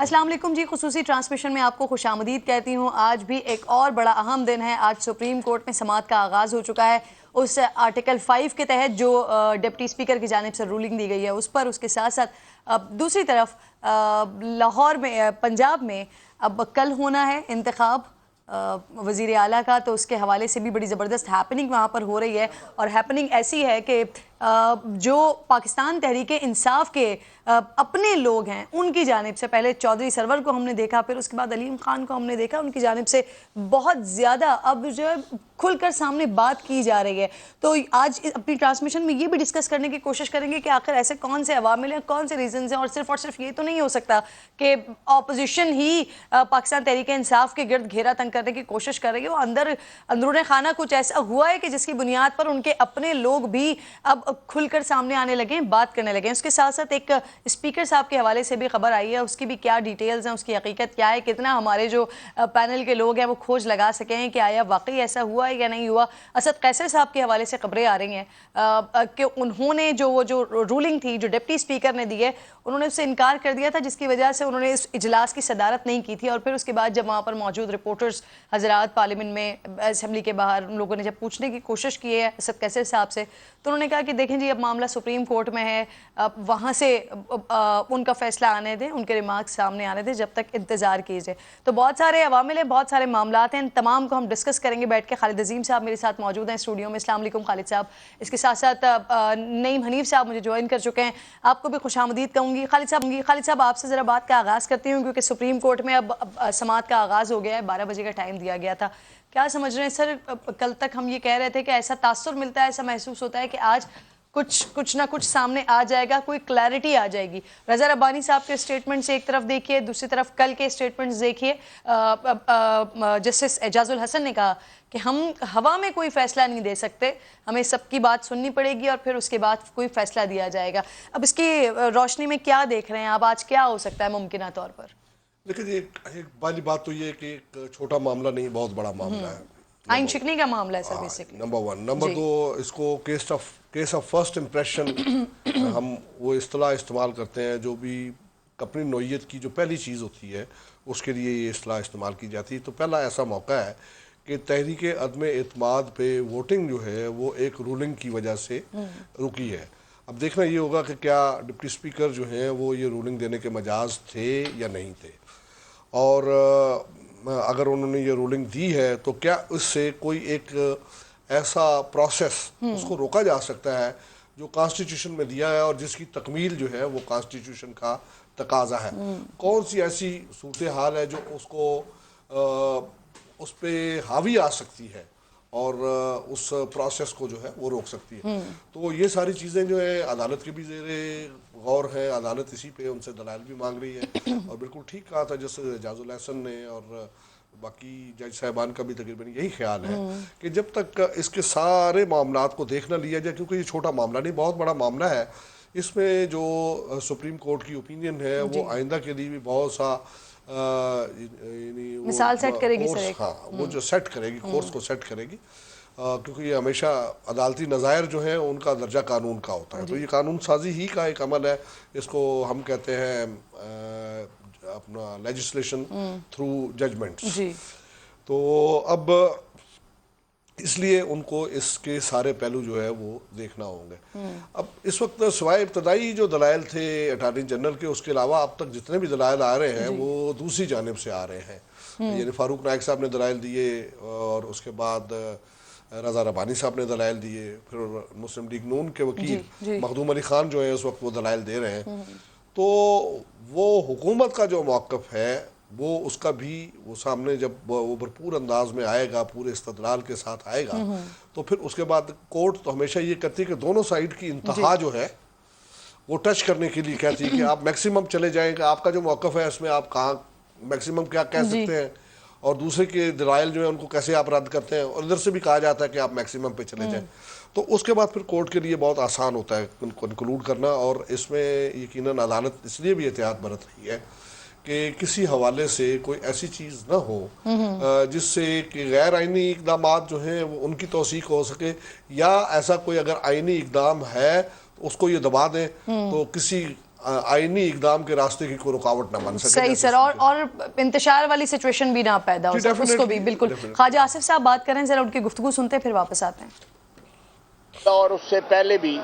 السلام علیکم جی، خصوصی ٹرانسمیشن میں آپ کو خوش آمدید کہتی ہوں۔ آج بھی ایک اور بڑا اہم دن ہے۔ آج سپریم کورٹ میں سماعت کا آغاز ہو چکا ہے۔ اس آرٹیکل 5 کے تحت جو ڈپٹی اسپیکر کی جانب سے رولنگ دی گئی ہے اس پر، اس کے ساتھ ساتھ دوسری طرف لاہور میں، پنجاب میں اب کل ہونا ہے انتخاب وزیر اعلیٰ کا، تو اس کے حوالے سے بھی بڑی زبردست ہیپننگ وہاں پر ہو رہی ہے۔ اور ہیپننگ ایسی ہے کہ جو پاکستان تحریک انصاف کے اپنے لوگ ہیں ان کی جانب سے، پہلے چودھری سرور کو ہم نے دیکھا، پھر اس کے بعد علیم خان کو ہم نے دیکھا، ان کی جانب سے بہت زیادہ اب جو ہے کھل کر سامنے بات کی جا رہی ہے۔ تو آج اپنی ٹرانسمیشن میں یہ بھی ڈسکس کرنے کی کوشش کریں گے کہ آخر ایسے کون سے عوامل ہیں، کون سے ریزنز ہیں، اور صرف یہ تو نہیں ہو سکتا کہ اپوزیشن ہی پاکستان تحریک انصاف کے گرد گھیرا تنگ کرنے کی کوشش کر رہی ہے۔ وہ اندرون خانہ کچھ ایسا ہوا ہے کہ جس کی بنیاد پر ان کے اپنے لوگ بھی اب کھل کر سامنے آنے لگے ہیں، بات کرنے لگے ہیں۔ اس کے ساتھ ساتھ ایک اسپیکر صاحب کے حوالے سے بھی خبر آئی ہے، اس کی بھی کیا ڈیٹیلز ہیں، اس کی حقیقت کیا ہے، کتنا ہمارے جو پینل کے لوگ ہیں وہ کھوج لگا سکے ہیں کہ آیا واقعی ایسا ہوا ہے یا نہیں ہوا۔ اسد قیصر صاحب کے حوالے سے خبریں آ رہی ہیں کہ انہوں نے جو رولنگ تھی جو ڈپٹی اسپیکر نے دی ہے، انہوں نے اس سے انکار کر دیا تھا، جس کی وجہ سے انہوں نے اس اجلاس کی صدارت نہیں کی تھی۔ اور پھر اس کے بعد جب وہاں پر موجود رپورٹرز حضرات پارلیمنٹ میں اسمبلی کے باہر ان لوگوں نے جب پوچھنے کی کوشش کی ہے اسد قیصر صاحب سے، تو انہوں نے کہا کہ دیکھیں جی اب معاملہ سپریم کورٹ میں ہے، اب وہاں سے ان کا فیصلہ آنے دیں، ان کے ریمارکس سامنے آنے دیں، جب تک انتظار کیجئے۔ تو بہت سارے عوامل ہیں، بہت سارے معاملات ہیں، ان تمام کو ہم ڈسکس کریں گے بیٹھ کے۔ خالد عظیم صاحب میرے ساتھ موجود ہیں اسٹوڈیو میں۔ السلام علیکم خالد صاحب۔ اس کے ساتھ ساتھ نعیم حنیف صاحب مجھے جوائن کر چکے ہیں، آپ کو بھی خوش آمدید کہوں گی۔ خالد صاحب آپ سے ذرا بات کا آغاز کرتی ہوں، کیونکہ سپریم کورٹ میں اب سماعت کا آغاز ہو گیا ہے، 12 بجے کا ٹائم دیا گیا تھا۔ کیا سمجھ رہے ہیں سر؟ کل تک ہم یہ کہہ رہے تھے کہ ایسا تاثر ملتا ہے، ایسا محسوس ہوتا ہے کہ آج کچھ نہ کچھ سامنے آ جائے گا، کوئی کلیئرٹی آ جائے گی۔ رضا ربانی صاحب کے سٹیٹمنٹ سے ایک طرف دیکھیے، دوسری طرف کل کے سٹیٹمنٹس دیکھیے۔ جسٹس اعجاز الحسن نے کہا کہ ہم ہوا میں کوئی فیصلہ نہیں دے سکتے، ہمیں سب کی بات سننی پڑے گی اور پھر اس کے بعد کوئی فیصلہ دیا جائے گا۔ اب اس کی روشنی میں کیا دیکھ رہے ہیں آپ؟ آج کیا ہو سکتا ہے ممکنہ طور پر؟ دیکھیں جی، ایک پہلی بات تو یہ ہے کہ ایک چھوٹا معاملہ نہیں، بہت بڑا معاملہ ہے۔ آئین شکنی کا معاملہ ہے سر بیسکلی۔ نمبر 1 نمبر 2 اس کو کیس آف فرسٹ امپریشن ہم وہ اصطلاح استعمال کرتے ہیں، جو بھی اپنی نوعیت کی جو پہلی چیز ہوتی ہے اس کے لیے یہ اصطلاح استعمال کی جاتی ہے۔ تو پہلا ایسا موقع ہے کہ تحریک عدم اعتماد پہ ووٹنگ جو ہے وہ ایک رولنگ کی وجہ سے رکی ہے۔ اب دیکھنا یہ ہوگا کہ کیا ڈپٹی اسپیکر جو ہیں وہ یہ رولنگ دینے کے مجاز تھے یا نہیں تھے، اور اگر انہوں نے یہ رولنگ دی ہے تو کیا اس سے کوئی ایک ایسا پروسیس اس کو روکا جا سکتا ہے جو کانسٹیٹیوشن میں دیا ہے اور جس کی تکمیل جو ہے وہ کانسٹیٹیوشن کا تقاضا ہے۔ کون سی ایسی صورتحال ہے جو اس پہ حاوی آ سکتی ہے اور اس پروسیس کو جو ہے وہ روک سکتی ہے۔ تو یہ ساری چیزیں جو ہے عدالت کے بھی زیر غور ہے، عدالت اسی پہ ان سے دلائل بھی مانگ رہی ہے۔ اور بالکل ٹھیک کہا تھا جس اعجاز الحسن نے، اور باقی جج صاحبان کا بھی تقریباً یہی خیال ہے کہ جب تک اس کے سارے معاملات کو دیکھ نہ لیا جائے، کیونکہ یہ چھوٹا معاملہ نہیں، بہت بڑا معاملہ ہے، اس میں جو سپریم کورٹ کی اوپینین ہے وہ آئندہ کے لیے بھی بہت سا مثال سیٹ کرے گی سر۔ ہاں، وہ جو سیٹ کرے گی، کورس کو سیٹ کرے گی، کیونکہ یہ ہمیشہ عدالتی نظائر جو ہیں ان کا درجہ قانون کا ہوتا ہے۔ تو یہ قانون سازی ہی کا ایک عمل ہے، اس کو ہم کہتے ہیں اپنا لیجسلیشن تھرو ججمنٹس۔ تو اب اس لیے ان کو اس کے سارے پہلو جو ہے وہ دیکھنا ہوں گے۔ اب اس وقت سوائے ابتدائی جو دلائل تھے اٹارنی جنرل کے، اس کے علاوہ اب تک جتنے بھی دلائل آ رہے ہیں وہ دوسری جانب سے آ رہے ہیں۔ یعنی فاروق نائک صاحب نے دلائل دیے، اور اس کے بعد رضا ربانی صاحب نے دلائل دیے، پھر مسلم لیگ نون کے وکیل مخدوم علی خان جو ہیں اس وقت وہ دلائل دے رہے ہیں۔ تو وہ حکومت کا جو موقف ہے وہ اس کا بھی وہ سامنے جب وہ بھرپور انداز میں آئے گا، پورے استدلال کے ساتھ آئے گا، تو پھر اس کے بعد کورٹ تو ہمیشہ یہ کہتی ہے کہ دونوں سائیڈ کی انتہا جو ہے وہ ٹچ کرنے کے لیے کہتی ہے کہ آپ میکسیمم چلے جائیں، کہ آپ کا جو موقف ہے اس میں آپ کہاں میکسیمم کیا کہہ سکتے ہیں، اور دوسرے کے دلائل جو ہیں ان کو کیسے آپ رد کرتے ہیں، اور ادھر سے بھی کہا جاتا ہے کہ آپ میکسیمم پہ چلے جائیں۔ تو اس کے بعد پھر کورٹ کے لیے بہت آسان ہوتا ہے کنکلوڈ کرنا، اور اس میں یقیناً عدالت اس لیے بھی احتیاط برت رہی ہے کہ کسی حوالے سے کوئی ایسی چیز نہ ہو جس سے کہ غیر آئینی اقدامات جو ہیں وہ ان کی توثیق ہو سکے، یا ایسا کوئی اگر آئینی اقدام ہے تو اس کو یہ دبا دیں، تو کسی آئینی اقدام کے راستے کی کوئی رکاوٹ نہ بن سکے. صحیح سر, اور انتشار والی سچویشن بھی نہ پیدا ہو سر, اس کو بھی بالکل. خواجہ آصف صاحب بات کریں ذرا, ان کی گفتگو سنتے ہیں پھر واپس آتے ہیں. اور اس سے پہلے بھی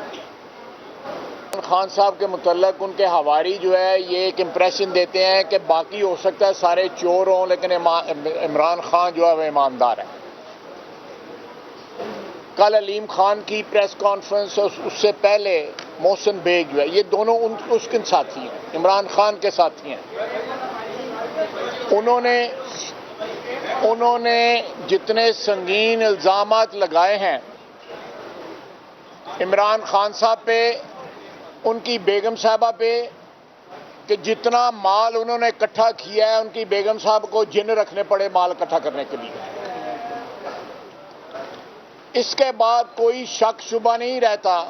خان صاحب کے متعلق ان کے حواری جو ہے یہ ایک امپریشن دیتے ہیں کہ باقی ہو سکتا ہے سارے چور ہوں لیکن عمران خان جو ہے وہ ایماندار ہے. کل علیم خان کی پریس کانفرنس, اس سے پہلے محسن بیگ جو ہے, یہ دونوں اس کے ساتھی ہیں, عمران خان کے ساتھی ہیں. انہوں نے جتنے سنگین الزامات لگائے ہیں عمران خان صاحب پہ, ان کی بیگم صاحبہ پہ, کہ جتنا مال انہوں نے اکٹھا کیا ہے ان کی بیگم صاحب کو جن رکھنے پڑے مال اکٹھا کرنے کے لیے. اس کے بعد کوئی شک شبہ نہیں رہتا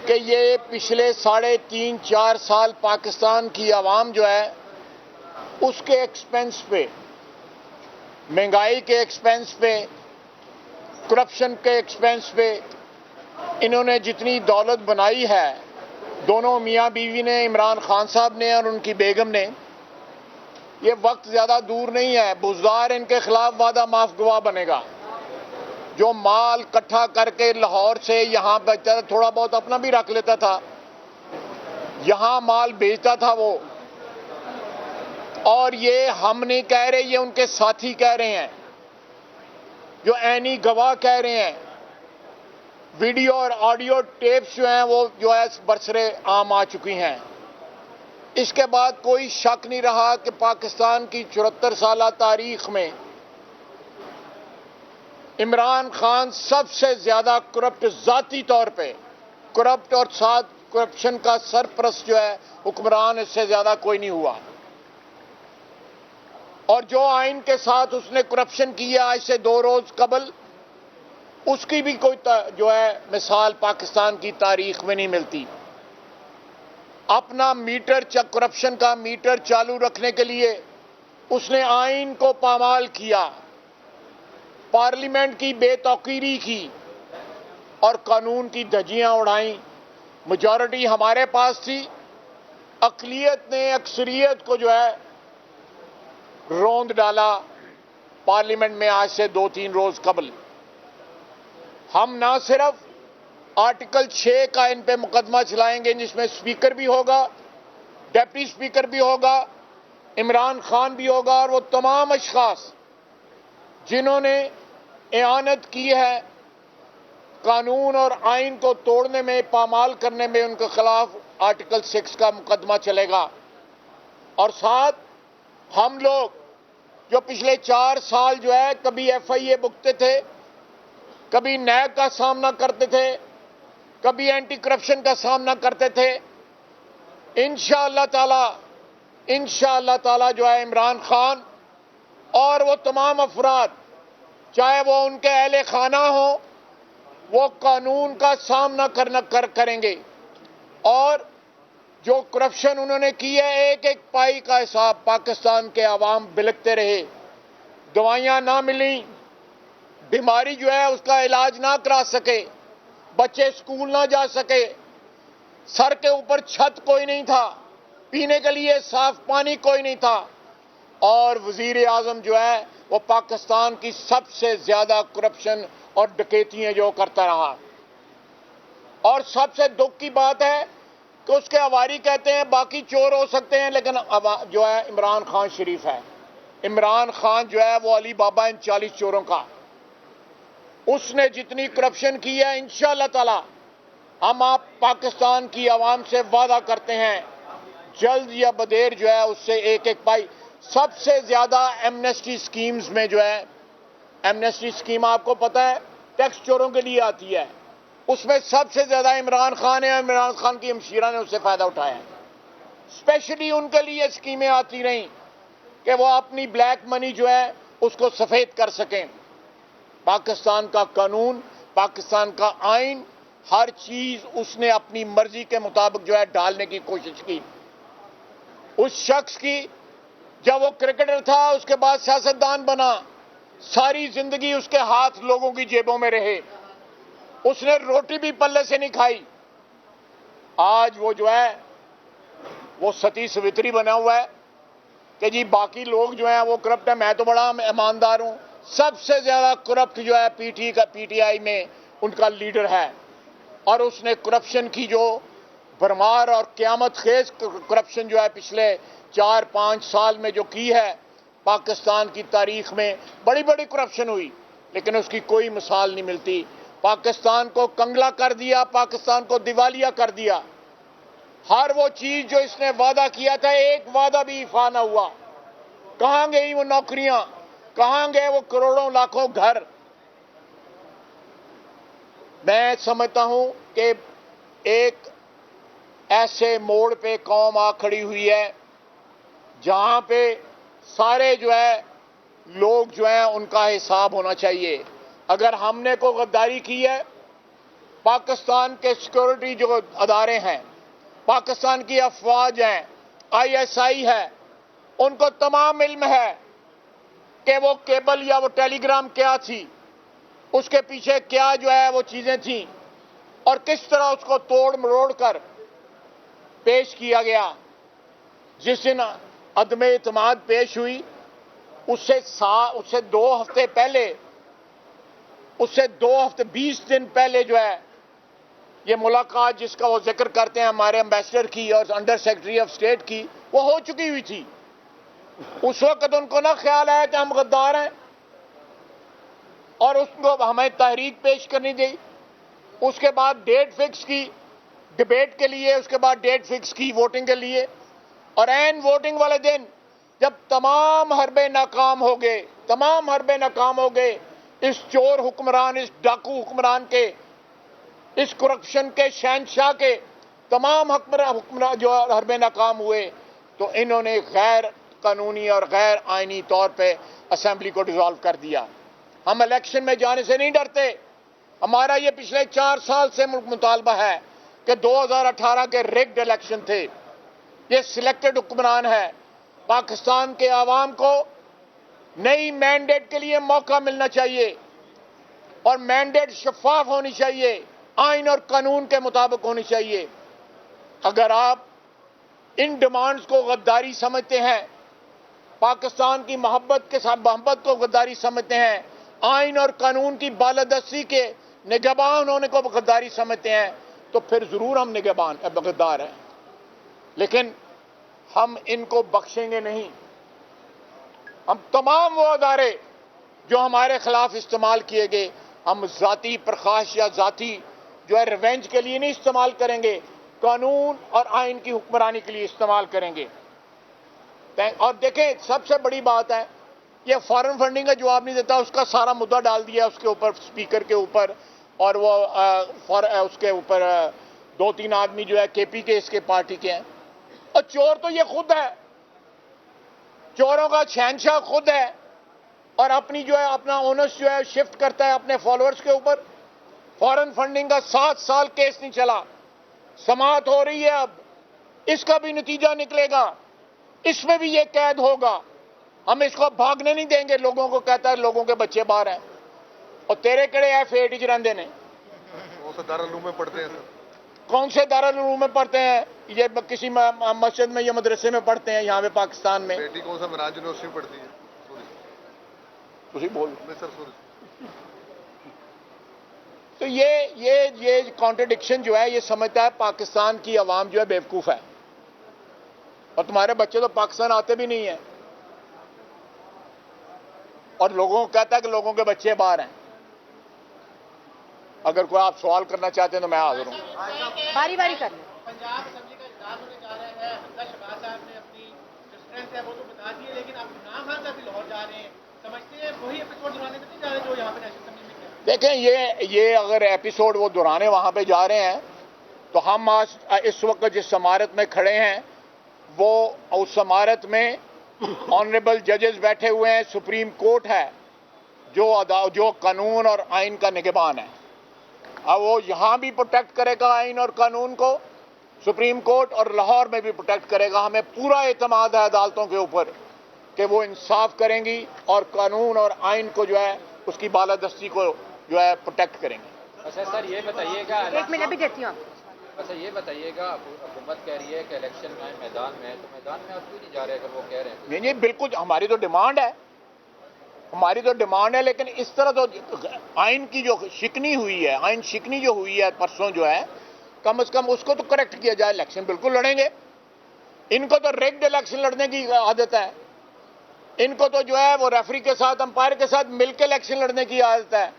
کہ یہ پچھلے 3.5-4 سال پاکستان کی عوام جو ہے اس کے ایکسپنس پہ, مہنگائی کے ایکسپنس پہ, کرپشن کے ایکسپنس پہ انہوں نے جتنی دولت بنائی ہے, دونوں میاں بیوی نے, عمران خان صاحب نے اور ان کی بیگم نے. یہ وقت زیادہ دور نہیں ہے, بزدار ان کے خلاف وعدہ معاف گواہ بنے گا. جو مال اکٹھا کر کے لاہور سے یہاں بیچتا تھا, تھوڑا بہت اپنا بھی رکھ لیتا تھا, یہاں مال بیچتا تھا وہ. اور یہ ہم نہیں کہہ رہے, یہ ان کے ساتھی کہہ رہے ہیں, جو عینی گواہ کہہ رہے ہیں. ویڈیو اور آڈیو ٹیپس جو ہیں وہ جو ہے برسرے عام آ چکی ہیں. اس کے بعد کوئی شک نہیں رہا کہ پاکستان کی 74 سالہ تاریخ میں عمران خان سب سے زیادہ کرپٹ, ذاتی طور پہ کرپٹ, اور ساتھ کرپشن کا سرپرست جو ہے حکمران اس سے زیادہ کوئی نہیں ہوا. اور جو آئین کے ساتھ اس نے کرپشن کی ہے آج سے 2 روز قبل, اس کی بھی کوئی جو ہے مثال پاکستان کی تاریخ میں نہیں ملتی. اپنا میٹر, کرپشن کا میٹر چالو رکھنے کے لیے اس نے آئین کو پامال کیا, پارلیمنٹ کی بے توقیری کی اور قانون کی دھجیاں اڑائیں. میجورٹی ہمارے پاس تھی, اقلیت نے اکثریت کو جو ہے روند ڈالا پارلیمنٹ میں آج سے 2-3 روز قبل. ہم نہ صرف آرٹیکل 6 کا ان پہ مقدمہ چلائیں گے جس میں اسپیکر بھی ہوگا, ڈپٹی اسپیکر بھی ہوگا, عمران خان بھی ہوگا, اور وہ تمام اشخاص جنہوں نے اعانت کی ہے قانون اور آئین کو توڑنے میں, پامال کرنے میں, ان کے خلاف آرٹیکل 6 کا مقدمہ چلے گا. اور ساتھ ہم لوگ جو پچھلے 4 سال جو ہے کبھی FIA بکتے تھے, کبھی نیب کا سامنا کرتے تھے, کبھی اینٹی کرپشن کا سامنا کرتے تھے, انشاءاللہ تعالی جو ہے عمران خان اور وہ تمام افراد, چاہے وہ ان کے اہل خانہ ہوں, وہ قانون کا سامنا کریں گے. اور جو کرپشن انہوں نے کی ہے, ایک ایک پائی کا حساب پاکستان کے عوام بلکتے رہے, دوائیاں نہ ملیں, بیماری جو ہے اس کا علاج نہ کرا سکے, بچے اسکول نہ جا سکے, سر کے اوپر چھت کوئی نہیں تھا, پینے کے لیے صاف پانی کوئی نہیں تھا, اور وزیر اعظم جو ہے وہ پاکستان کی سب سے زیادہ کرپشن اور ڈکیتیاں جو کرتا رہا. اور سب سے دکھ کی بات ہے کہ اس کے حواری کہتے ہیں باقی چور ہو سکتے ہیں لیکن جو ہے عمران خان شریف ہے. عمران خان جو ہے وہ علی بابا ان 40 چوروں کا. اس نے جتنی کرپشن کی ہے انشاءاللہ تعالی ہم آپ پاکستان کی عوام سے وعدہ کرتے ہیں جلد یا بدیر جو ہے اس سے ایک ایک پائی. سب سے زیادہ ایمنسٹی سکیمز میں جو ہے, ایمنسٹی سکیم آپ کو پتہ ہے ٹیکس چوروں کے لیے آتی ہے, اس میں سب سے زیادہ عمران خان ہے, اور عمران خان کی ہمشیرہ نے اس سے فائدہ اٹھایا ہے. اسپیشلی ان کے لیے سکیمیں آتی رہیں کہ وہ اپنی بلیک منی جو ہے اس کو سفید کر سکیں. پاکستان کا قانون, پاکستان کا آئین, ہر چیز اس نے اپنی مرضی کے مطابق جو ہے ڈالنے کی کوشش کی. اس شخص کی جب وہ کرکٹر تھا اس کے بعد سیاستدان بنا, ساری زندگی اس کے ہاتھ لوگوں کی جیبوں میں رہے, اس نے روٹی بھی پلے سے نہیں کھائی. آج وہ جو ہے وہ ستی سوتری بنا ہوا ہے کہ جی باقی لوگ جو ہیں وہ کرپٹ ہیں، میں تو بڑا ایماندار ہوں. سب سے زیادہ کرپٹ جو ہے پی ٹی آئی میں ان کا لیڈر ہے، اور اس نے کرپشن کی جو بھرمار اور قیامت خیز کرپشن جو ہے پچھلے 4-5 سال میں جو کی ہے پاکستان کی تاریخ میں، بڑی بڑی کرپشن ہوئی لیکن اس کی کوئی مثال نہیں ملتی. پاکستان کو کنگلا کر دیا، پاکستان کو دیوالیہ کر دیا. ہر وہ چیز جو اس نے وعدہ کیا تھا، ایک وعدہ بھی ایفا نہ ہوا. کہاں گئی وہ نوکریاں، کہاں گئے وہ کروڑوں لاکھوں گھر؟ میں سمجھتا ہوں کہ ایک ایسے موڑ پہ قوم آ کھڑی ہوئی ہے جہاں پہ سارے جو ہے لوگ جو ہیں ان کا حساب ہونا چاہیے. اگر ہم نے کوئی غداری کی ہے، پاکستان کے سیکورٹی جو ادارے ہیں، پاکستان کی افواج ہیں، ISI ہے، ان کو تمام علم ہے کہ وہ کیبل یا وہ ٹیلی گرام کیا تھی، اس کے پیچھے کیا جو ہے وہ چیزیں تھیں، اور کس طرح اس کو توڑ مروڑ کر پیش کیا گیا. جس دن عدم اعتماد پیش ہوئی اس سے 2 ہفتے پہلے، اس سے 2 ہفتے 20 دن پہلے جو ہے یہ ملاقات جس کا وہ ذکر کرتے ہیں ہمارے امبیسڈر کی اور انڈر سیکرٹری آف اسٹیٹ کی، وہ ہو چکی ہوئی تھی. اس وقت ان کو نہ خیال آیا کہ ہم غدار ہیں، اور اس کو ہمیں تحریک پیش کرنی دی. اس کے بعد ڈیٹ فکس کی ڈبیٹ کے لیے، اس کے بعد ڈیٹ فکس کی ووٹنگ کے لیے، اور عین ووٹنگ والے دن جب تمام حربے ناکام ہو گئے، اس چور حکمران، اس ڈاکو حکمران کے، اس کرپشن کے شہنشاہ کے تمام حکمران جو حربے ناکام ہوئے، تو انہوں نے غیر قانونی اور غیر آئینی طور پہ اسمبلی کو ڈیزالو کر دیا. ہم الیکشن میں جانے سے نہیں ڈرتے. ہمارا یہ پچھلے 4 سال سے مطالبہ ہے کہ 2018 کے ریگڈ الیکشن تھے، یہ سلیکٹڈ حکمران ہے. پاکستان کے عوام کو نئی مینڈیٹ کے لیے موقع ملنا چاہیے، اور مینڈیٹ شفاف ہونی چاہیے، آئین اور قانون کے مطابق ہونی چاہیے. اگر آپ ان ڈیمانڈز کو غداری سمجھتے ہیں، پاکستان کی محبت کو غداری سمجھتے ہیں، آئین اور قانون کی بالادستی کے نگہبان ہونے کو غداری سمجھتے ہیں، تو پھر ضرور ہم غدار ہیں. لیکن ہم ان کو بخشیں گے نہیں. ہم تمام وہ ادارے جو ہمارے خلاف استعمال کیے گئے، ہم ذاتی پرخاش یا ذاتی جو ہے ریونج کے لیے نہیں استعمال کریں گے، قانون اور آئین کی حکمرانی کے لیے استعمال کریں گے. اور دیکھیں سب سے بڑی بات ہے، یہ فارن فنڈنگ کا جواب نہیں دیتا، اس کا سارا مدعا ڈال دیا اس کے اوپر، اسپیکر کے اوپر، اور وہ اس کے اوپر 2-3 آدمی جو ہے KP کے اس کے پارٹی کے ہیں. اور چور تو یہ خود ہے، چوروں کا شہنشاہ خود ہے، اور اپنی جو ہے اپنا اونرس جو ہے شفٹ کرتا ہے اپنے فالوورز کے اوپر. فارن فنڈنگ کا 7 سال کیس نہیں چلا، سماعت ہو رہی ہے، اب اس کا بھی نتیجہ نکلے گا، اس میں بھی یہ قید ہوگا. ہم اس کو بھاگنے نہیں دیں گے. لوگوں کو کہتا ہے لوگوں کے بچے باہر ہیں، اور تیرے کڑے F8 رہندے نے. وہ دارالعلوم میں پڑھتے ہیں سر. کون سے دارالعلوم میں پڑھتے ہیں؟ یہ کسی مسجد میں یا مدرسے میں پڑھتے ہیں یہاں پہ پاکستان میں. بیٹی کون سا مراج یونیورسٹی میں پڑھتی ہے. تسی بول. میں سر سوری. تو یہ کانٹرڈکشن جو ہے یہ سمجھتا ہے پاکستان کی عوام جو ہے بیوقوف ہے، اور تمہارے بچے تو پاکستان آتے بھی نہیں ہیں، اور لوگوں کو کہتا ہے کہ لوگوں کے بچے باہر ہیں. اگر کوئی آپ سوال کرنا چاہتے ہیں تو میں حاضر ہوں. باری باری کر لیں. پنجاب اسمبلی کا اجلاس ہونے جا رہا ہے. حمزہ شہباز صاحب نے اپنی جو اسٹرینتھ ہے وہ تو بتا دی ہے، لیکن آپ عمران خان صاحب بھی لاہور جا رہے ہیں. سمجھتے ہیں وہی ایپیسوڈ دہرانے تو نہیں جا رہے جو یہاں پہ نیشنل اسمبلی میں کیا؟ دیکھیں یہ اگر ایپیسوڈ وہ دہرانے وہاں پہ جا رہے ہیں تو ہم آج اس وقت جس عمارت میں کھڑے ہیں وہ اس عمارت میں آنریبل ججز بیٹھے ہوئے ہیں. سپریم کورٹ ہے جو قانون اور آئین کا نگہبان ہے. اب وہ یہاں بھی پروٹیکٹ کرے گا آئین اور قانون کو، سپریم کورٹ، اور لاہور میں بھی پروٹیکٹ کرے گا. ہمیں پورا اعتماد ہے عدالتوں کے اوپر کہ وہ انصاف کریں گی اور قانون اور آئین کو جو ہے اس کی بالادستی کو جو ہے پروٹیکٹ کریں گے. اچھا سر یہ بتائیے گا، 1 منٹ ابھی دیتی ہوں آپ کو. اچھا یہ بتائیے گا، حکومت کہہ رہی ہے کہ الیکشن میں میدان میں ہے، تو میدان میں آپ کیوں نہیں جا رہے اگر وہ کہہ رہے ہیں؟ نہیں بالکل ہماری تو ڈیمانڈ ہے، لیکن اس طرح تو آئین کی جو شکنی ہوئی ہے، آئین شکنی جو ہوئی ہے پرسوں جو ہے، کم از کم اس کو تو کریکٹ کیا جائے. الیکشن بالکل لڑیں گے. ان کو تو ریگڈ الیکشن لڑنے کی عادت ہے. ان کو تو جو ہے وہ ریفری کے ساتھ، امپائر کے ساتھ مل کے الیکشن لڑنے کی عادت ہے.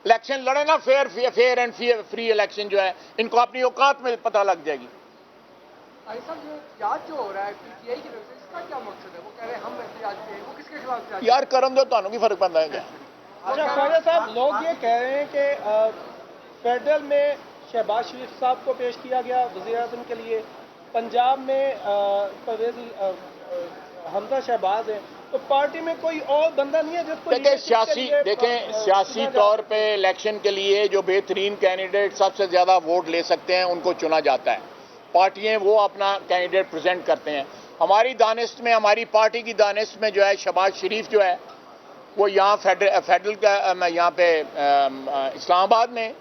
الیکشن لڑے نا فیئر اینڈ فری الیکشن جو ہے، ان کو اپنی اوقات میں پتہ لگ جائے گی. احتجاج جو ہو رہا ہے پی ٹی آئی کی طرف سے، اس کا کیا مقصد ہے؟ وہ کہہ رہے ہیں ہم احتجاج پہ ہیں، وہ کس کے خلاف احتجاج؟ یار کرم دو تانوں کی فرق پڑتا ہے کیا؟ اچھا خواجہ صاحب، لوگ یہ کہہ رہے ہیں کہ فیڈرل میں شہباز شریف صاحب کو پیش کیا گیا وزیر اعظم کے لیے، پنجاب میں پرویز حمزہ شہباز ہیں، تو پارٹی میں کوئی اور بندہ نہیں ہے جس کو دیکھیں سیاسی طور پہ الیکشن کے لیے جو بہترین کینڈیڈیٹ سب سے زیادہ ووٹ لے سکتے ہیں ان کو چنا جاتا ہے. پارٹیاں وہ اپنا کینڈیڈیٹ پریزنٹ کرتے ہیں. ہماری دانست میں، ہماری پارٹی کی دانست میں جو ہے شہباز شریف جو ہے وہ یہاں فیڈرل کا یہاں پہ اسلام آباد میں،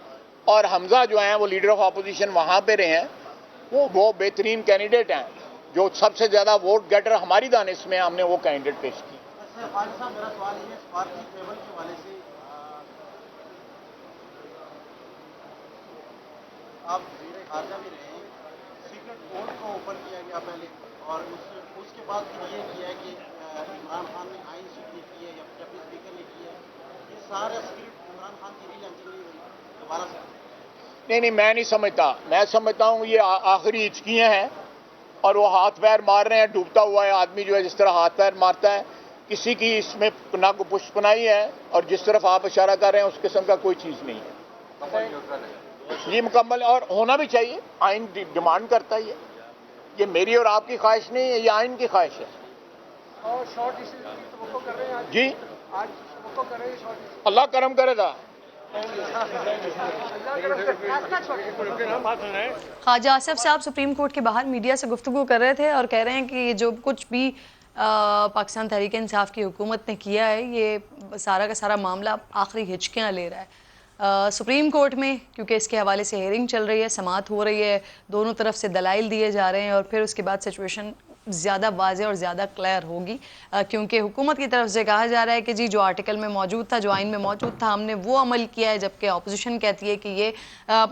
اور حمزہ جو ہیں وہ لیڈر آف اپوزیشن وہاں پہ رہے ہیں. وہ بہترین کینڈیڈیٹ ہیں. جو سب سے زیادہ ووٹ گیٹر ہماری دانست میں ہم نے وہ کینڈیڈیٹ پیش کی. خالد صاحب میرا سوال یہ ہے سفارتی ٹیبل کے حوالے سے، آپ وزیر خارجہ بھی رہے ہیں، سیکرٹ کوڈ کو اوپن کیا گیا پہلے، اور اس کے بعد پھر یہ کیا ہے کہ عمران خان نے آئین شکنی کی ہے یا ڈپٹی اسپیکر نے کی ہے. یہ سارا اسکرپٹ عمران خان کی ری لانچنگ نہیں ہوئی دوبارہ سے؟ نہیں میں نہیں سمجھتا. میں سمجھتا ہوں یہ آخری ہچکیاں ہیں اور وہ ہاتھ پیر مار رہے ہیں. ڈوبتا ہوا ہے آدمی جو ہے جس طرح ہاتھ پیر مارتا ہے، کسی کی اس میں نہ کو پشت پناہی ہے، اور جس طرف آپ اشارہ کر رہے ہیں اس قسم کا کوئی چیز نہیں ہے. یہ مکمل اور ہونا بھی چاہیے. آئین ڈیمانڈ کرتا ہے. یہ میری اور آپ کی خواہش نہیں ہے، یہ آئین کی خواہش ہے. اور شارٹ ڈسیز کی توقع کر رہے ہیں آج؟ جی آج توقع کر رہے ہیں شارٹ ڈسیز؟ اللہ کرم کرے گا. خواجہ آصف صاحب سپریم کورٹ کے باہر میڈیا سے گفتگو کر رہے تھے اور کہہ رہے ہیں کہ یہ جو کچھ بھی پاکستان تحریک انصاف کی حکومت نے کیا ہے، یہ سارا کا سارا معاملہ آخری ہچکیاں لے رہا ہے سپریم کورٹ میں، کیونکہ اس کے حوالے سے ہیئرنگ چل رہی ہے، سماعت ہو رہی ہے، دونوں طرف سے دلائل دیے جا رہے ہیں، اور پھر اس کے بعد سچویشن زیادہ واضح اور زیادہ کلیئر ہوگی. کیونکہ حکومت کی طرف سے کہا جا رہا ہے کہ جی جو آرٹیکل میں موجود تھا، جو آئین میں موجود تھا، ہم نے وہ عمل کیا ہے، جبکہ اپوزیشن کہتی ہے کہ یہ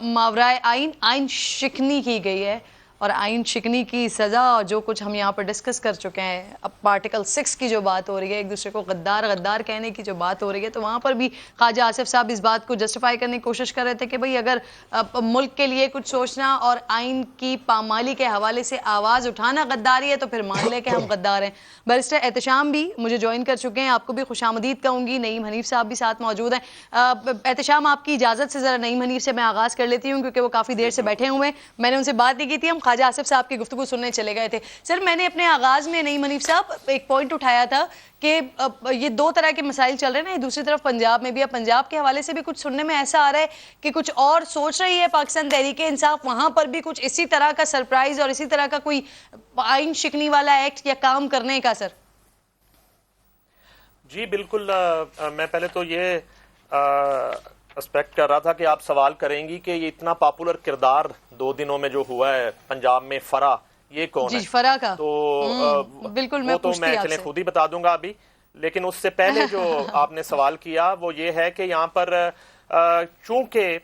ماورائے آئین شکنی کی گئی ہے. اور آئین شکنی کی سزا اور جو کچھ ہم یہاں پر ڈسکس کر چکے ہیں، اب آرٹیکل 6 کی جو بات ہو رہی ہے، ایک دوسرے کو غدار کہنے کی جو بات ہو رہی ہے، تو وہاں پر بھی خواجہ آصف صاحب اس بات کو جسٹیفائی کرنے کی کوشش کر رہے تھے کہ بھئی اگر ملک کے لیے کچھ سوچنا اور آئین کی پامالی کے حوالے سے آواز اٹھانا غداری ہے تو پھر مان لے کہ ہم غدار ہیں. بیرسٹر احتشام بھی مجھے جوائن کر چکے ہیں، آپ کو بھی خوش آمدید کہوں گی. نعیم حنیف صاحب بھی ساتھ موجود ہیں. احتشام آپ کی اجازت سے ذرا نعیم حنیف سے میں آغاز کر لیتی ہوں کیونکہ وہ کافی دیر سے بیٹھے ہوئے ہیں. میں نے ان سے بات نہیں کی تھی، ہم خواجہ آصف صاحب کی گفتگو سننے چلے گئے تھے. سر میں نے اپنے آغاز میں نعیم حنیف صاحب ایک پوائنٹ اٹھایا تھا کہ یہ دو طرح کے مسائل چل رہے ہیں نا، دوسری طرف پنجاب میں بھی، اب پنجاب کے حوالے سے بھی کچھ سننے میں ایسا آ رہا ہے کہ کچھ اور سوچ رہی ہے پاکستان تحریک انصاف، وہاں پر بھی کچھ اسی طرح کا سرپرائز اور اسی طرح کا کوئی آئین شکنی والا ایکٹ یا کام کرنے کا. سر جی بالکل. میں پہلے تو یہ اسپیکٹ کر رہا تھا کہ آپ سوال کریں گی کہ یہ اتنا پاپولر کردار 2 دنوں میں جو ہوا ہے پنجاب میں، فرا، یہ کون ہے؟ جی فرا کا تو بالکل وہ تو میں چلیں خود ہی بتا دوں گا ابھی. لیکن اس سے پہلے جو آپ نے سوال کیا وہ یہ ہے کہ یہاں پر چونکہ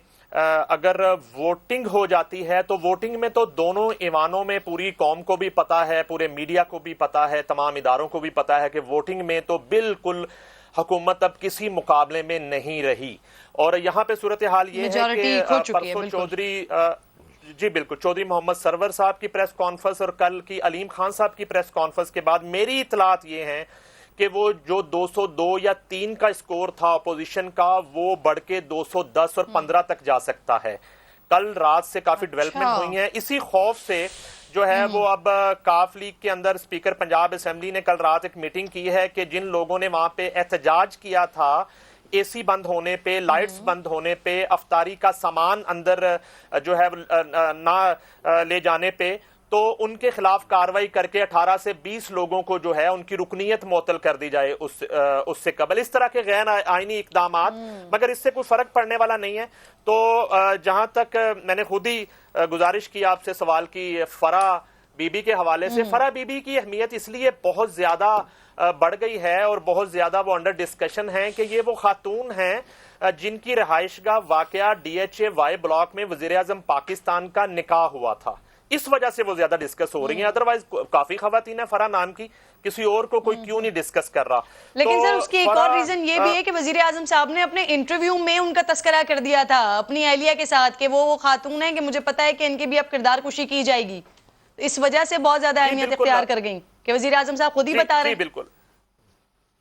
اگر ووٹنگ ہو جاتی ہے تو ووٹنگ میں تو دونوں ایوانوں میں پوری قوم کو بھی پتا ہے، پورے میڈیا کو بھی پتا ہے، تمام اداروں کو بھی پتا ہے کہ ووٹنگ میں تو بالکل حکومت اب کسی مقابلے میں نہیں رہی. اور یہاں پہ صورتحال یہ ہے کہ پرسوں چودھری جی بالکل چودھری محمد سرور صاحب کی پریس کانفرنس اور کل کی علیم خان صاحب کی پریس کانفرنس کے بعد میری اطلاعات یہ ہیں کہ وہ جو 202 یا 3 کا اسکور تھا اپوزیشن کا، وہ بڑھ کے 210 اور 15 تک جا سکتا ہے. کل رات سے کافی ڈیولپمنٹ ہوئی ہیں. اسی خوف سے جو ہے وہ اب کاف لیگ کے اندر اسپیکر پنجاب اسمبلی نے کل رات ایک میٹنگ کی ہے کہ جن لوگوں نے وہاں پہ احتجاج کیا تھا اے سی بند ہونے پہ، لائٹس بند ہونے پہ، افطاری کا سامان اندر جو ہے نہ لے جانے پہ، تو ان کے خلاف کاروائی کر کے 18 سے 20 لوگوں کو جو ہے ان کی رکنیت معطل کر دی جائے اس سے قبل. اس طرح کے غیر آئینی اقدامات، مگر اس سے کوئی فرق پڑنے والا نہیں ہے. تو جہاں تک میں نے خود ہی گزارش کی آپ سے سوال کی فرح بی بی کے حوالے سے، فرح بی بی کی اہمیت اس لیے بہت زیادہ بڑھ گئی ہے اور بہت زیادہ وہ انڈر ڈسکشن ہیں کہ یہ وہ خاتون ہیں جن کی رہائش گاہ واقعہ DHA وائی بلاک میں وزیر اعظم پاکستان کا نکاح ہوا تھا. اس وجہ سے وہ زیادہ ڈسکس ہو رہی ہیں. ادروائز کافی خواتین ہیں فرح نام کی، کسی اور کو کوئی کیوں نہیں ڈسکس کر رہا. لیکن سر اس کی ایک اور ریزن یہ بھی ہے کہ وزیر اعظم صاحب نے اپنے انٹرویو میں ان کا تذکرہ کر دیا تھا اپنی اہلیہ کے ساتھ کہ وہ خاتون ہیں کہ مجھے پتا ہے کہ ان کی بھی اب کردار کشی کی جائے گی. اس وجہ سے بہت زیادہ اہمیت اختیار کر گئیں کہ وزیر اعظم صاحب خود ہی بتا رہے ہیں.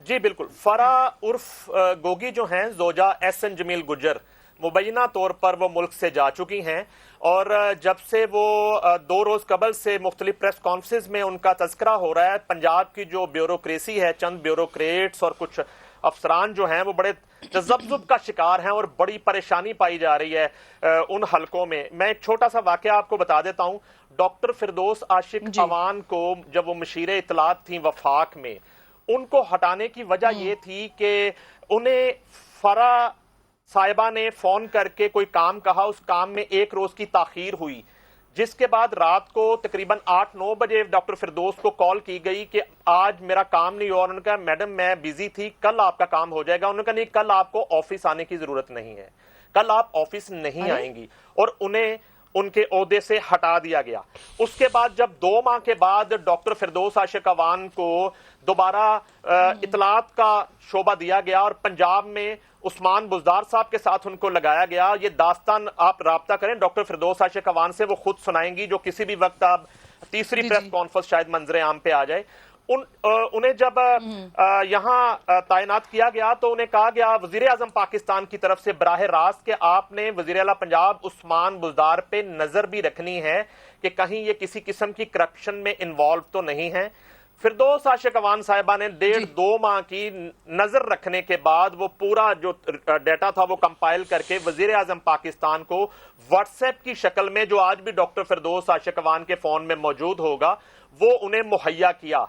جی بالکل. فرح عرف گوگی جو ہیں زوجہ احسن جمیل گجر، مبینہ طور پر وہ ملک سے جا چکی ہیں اور جب سے وہ 2 روز قبل سے مختلف پریس کانفرنس میں ان کا تذکرہ ہو رہا ہے. پنجاب کی جو بیوروکریسی ہے، چند بیوروکریٹس اور کچھ افسران جو ہیں وہ بڑے تذبذب کا شکار ہیں اور بڑی پریشانی پائی جا رہی ہے ان حلقوں میں. میں ایک چھوٹا سا واقعہ آپ کو بتا دیتا ہوں. ڈاکٹر فردوس عاشق عوان کو جب وہ مشیر اطلاعات تھیں وفاق میں، ان کو ہٹانے کی وجہ یہ تھی کہ انہیں فرح صاحبہ نے فون کر کے کوئی کام کہا، اس کام میں 1 روز کی تاخیر ہوئی، جس کے بعد رات کو تقریباً 8-9 بجے ڈاکٹر فردوس کو کال کی گئی کہ آج میرا کام نہیں ہوا. انہوں نے کہا میڈم میں بیزی تھی، کل آپ کا کام ہو جائے گا. انہوں نے کہا نہیں، کل آپ کو آفس آنے کی ضرورت نہیں ہے، کل آپ آفس نہیں آئیں گی، اور انہیں ان کے عہدے سے ہٹا دیا گیا. اس کے بعد جب 2 ماہ کے بعد ڈاکٹر فردوس عاشق عوان کو دوبارہ اطلاعات کا شعبہ دیا گیا اور پنجاب میں عثمان بزدار صاحب کے ساتھ ان کو لگایا گیا. یہ داستان آپ رابطہ کریں ڈاکٹر فردوس عاشق عوان سے، وہ خود سنائیں گی، جو کسی بھی وقت آپ تیسری پریس کانفرنس شاید منظر عام پہ آ جائے. انہیں جب یہاں تعینات کیا گیا تو انہیں کہا گیا وزیر اعظم پاکستان کی طرف سے براہ راست کہ آپ نے وزیر اعلیٰ پنجاب عثمان بزدار پہ نظر بھی رکھنی ہے کہ کہیں یہ کسی قسم کی کرپشن میں انوالو تو نہیں ہے. فردوس عاشق عوان صاحبہ نے 1.5-2 ماہ کی نظر رکھنے کے بعد وہ پورا جو ڈیٹا تھا وہ کمپائل کر کے وزیر اعظم پاکستان کو واٹس ایپ کی شکل میں، جو آج بھی ڈاکٹر فردوس عاشق عوان کے فون میں موجود ہوگا، وہ انہیں مہیا کیا،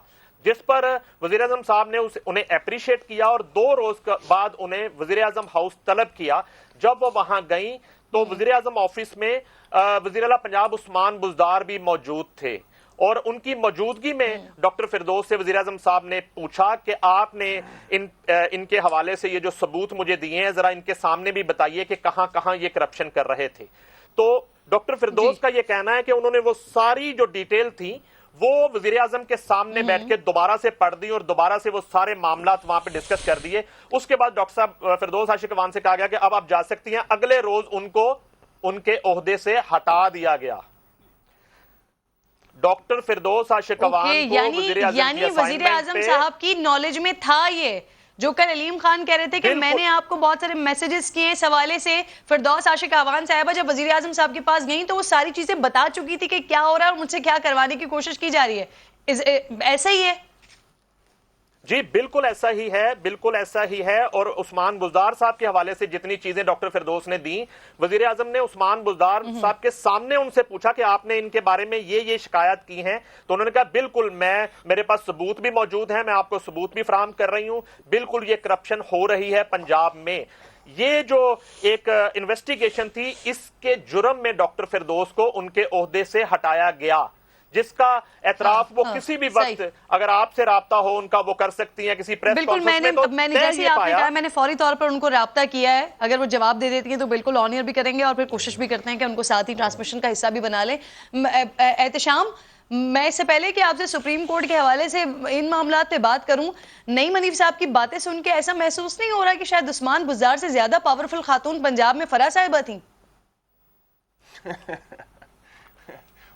جس پر وزیر اعظم صاحب نے انہیں اپریشیٹ کیا اور 2 روز بعد انہیں وزیر اعظم ہاؤس طلب کیا. جب وہ وہاں گئیں تو وزیر اعظم آفس میں وزیر اعلیٰ پنجاب عثمان بزدار بھی موجود تھے، اور ان کی موجودگی میں ڈاکٹر فردوس سے وزیر اعظم صاحب نے پوچھا کہ آپ نے ان کے حوالے سے یہ جو ثبوت مجھے دیے ہیں ذرا ان کے سامنے بھی بتائیے کہ کہاں کہاں یہ کرپشن کر رہے تھے. تو ڈاکٹر فردوس کا یہ کہنا ہے کہ انہوں نے وہ ساری جو ڈیٹیل تھی وہ وزیر اعظم کے سامنے بیٹھ کے دوبارہ سے پڑھ دی اور دوبارہ سے وہ سارے معاملات وہاں پہ ڈسکس کر دیے. اس کے بعد ڈاکٹر صاحب فردوس عاشق عوان سے کہا گیا کہ اب آپ جا سکتی ہیں. اگلے روز ان کو ان کے عہدے سے ہٹا دیا گیا. ڈاکٹر فردوس عاشق عوان کو یعنی وزیر اعظم صاحب کی نالج میں تھا یہ جو کل علیم خان کہہ رہے تھے کہ میں نے آپ کو بہت سارے میسیجز کیے اس حوالے سے. فردوس عاشق عوان صاحبہ جب وزیر اعظم صاحب کے پاس گئیں تو وہ ساری چیزیں بتا چکی تھی کہ کیا ہو رہا ہے اور مجھ سے کیا کروانے کی کوشش کی جا رہی ہے. ایسا ہی ہے؟ جی بالکل ایسا ہی ہے، بالکل ایسا ہی ہے. اور عثمان بزدار صاحب کے حوالے سے جتنی چیزیں ڈاکٹر فردوس نے دیں، وزیر اعظم نے عثمان بزدار صاحب کے سامنے ان سے پوچھا کہ آپ نے ان کے بارے میں یہ شکایت کی ہیں، تو انہوں نے کہا بالکل میرے پاس ثبوت بھی موجود ہیں، میں آپ کو ثبوت بھی فراہم کر رہی ہوں، بالکل یہ کرپشن ہو رہی ہے پنجاب میں. یہ جو ایک انویسٹیگیشن تھی، اس کے جرم میں ڈاکٹر فردوس کو ان کے عہدے سے ہٹایا گیا، جس کا اعتراف وہ کسی بھی وقت اگر آپ سے رابطہ ہو ان کا وہ کر سکتی ہیں کسی پریس کانفرنس میں. میں نے جیسے آپ نے کہا میں نے فوری طور پر ان کو رابطہ کیا ہے، اگر وہ جواب دے دیتی ہیں تو بالکل آن ایئر بھی کریں گے اور پھر کوشش بھی کرتے ہیں کہ ان کو ساتھ ہی ٹرانسمیشن کا حصہ بھی بنا لیں. احتشام، میں اس سے پہلے کہ آپ سے سپریم کورٹ کے حوالے سے ان معاملات پہ بات کروں، نعیم حنیف صاحب کی باتیں سن کے ایسا محسوس نہیں ہو رہا کہ شاید عثمان بزدار سے زیادہ پاورفل خاتون پنجاب میں فرح صاحبہ تھیں؟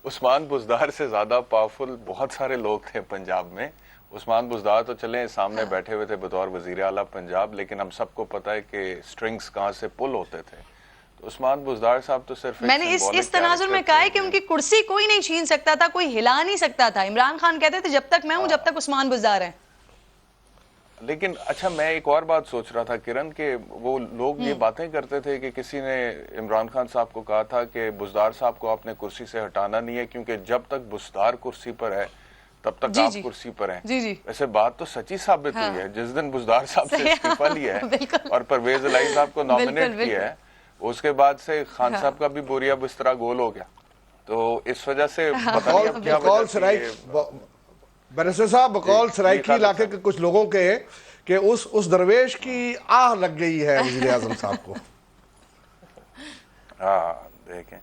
عثمان بزدار سے زیادہ پاورفل بہت سارے لوگ تھے پنجاب میں. عثمان بزدار تو چلیں سامنے بیٹھے ہوئے تھے بطور وزیر اعلیٰ پنجاب، لیکن ہم سب کو پتہ ہے کہ سٹرنگز کہاں سے پل ہوتے تھے. تو عثمان بزدار صاحب تو صرف میں نے اس تناظر میں کہا ہے کہ ان کی کرسی کوئی نہیں چھین سکتا تھا، کوئی ہلا نہیں سکتا تھا. عمران خان کہتے تھے جب تک میں ہوں جب تک عثمان بزدار ہیں. لیکن اچھا میں ایک اور بات سوچ رہا تھا کرن کہ وہ لوگ یہ باتیں کرتے تھے کہ کسی نے عمران خان صاحب کو کہا تھا کہ بزدار صاحب کو آپ نے کرسی سے ہٹانا نہیں ہے کیونکہ جب تک بزدار کرسی پر ہے تب تک آپ کرسی پر ہیں. ویسے بات تو سچی ثابت ہوئی ہے. جس دن بزدار صاحب سے استعفیٰ لیا ہے اور پرویز الہی صاحب کو نامنیٹ کیا ہے اس کے بعد سے خان صاحب کا بھی بوریا بسترا گول ہو گیا. تو اس وجہ سے پتہ نہیں اب کیا وجہ تھی. بیرسٹر صاحب بقول سرائکی علاقے کے کچھ لوگوں کے کہ اس درویش کی آہ لگ گئی ہے وزیر اعظم صاحب کو. ہاں دیکھیں